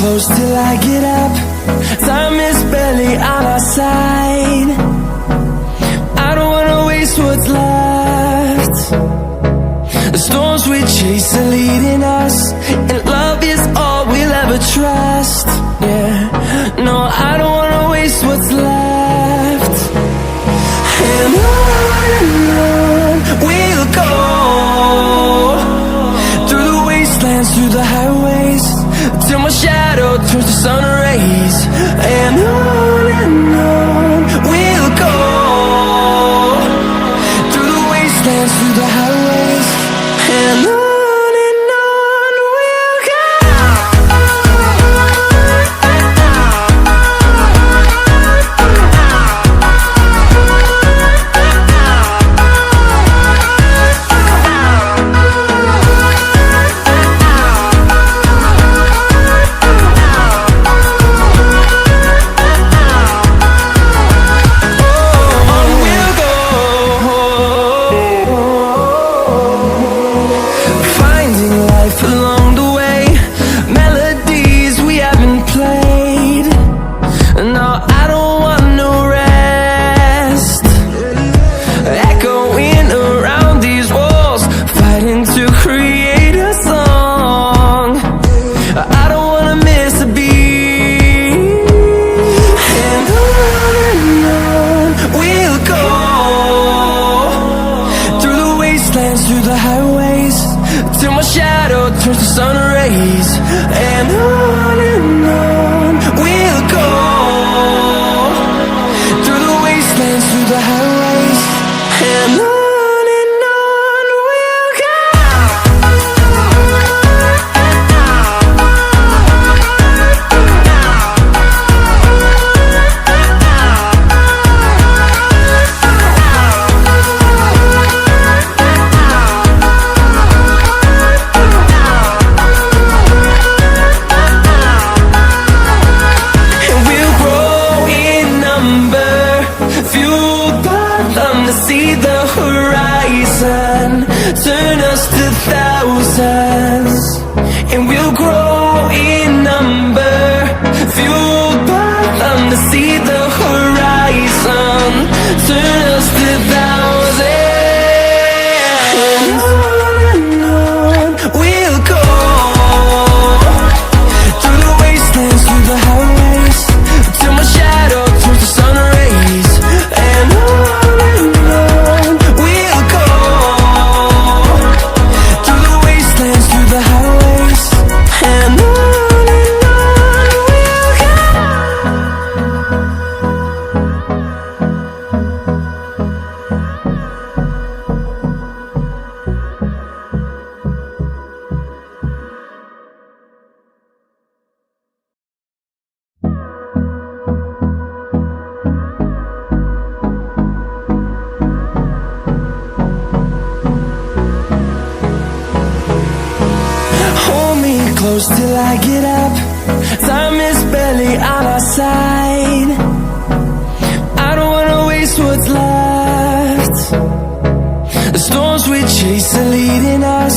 close till I get up. Time is barely on our side. I don't wanna waste what's left. The storms we chase are leading us, and love is all we'll ever trust. Yeah, no, I don't wanna waste what's left. And on we'll go, through the wastelands, through the highways, till my shadow turns to sun rays. And on we'll go, through the wastelands, through the highways, and on we'll go. Through the highways, till my shadow turns to sun rays. And on we'll go, through the wastelands, through the highways, and on we'll go. See the horizon, turn us to thousands, and we'll grow in number, fueled by them to see the horizon, turn us to thousands. And on we'll go, through the wastelands, through the highways, till my shadow turns to sun rays. And on close till I get up. Time is barely on our side. I don't wanna waste what's left. The storms we chase are leading us.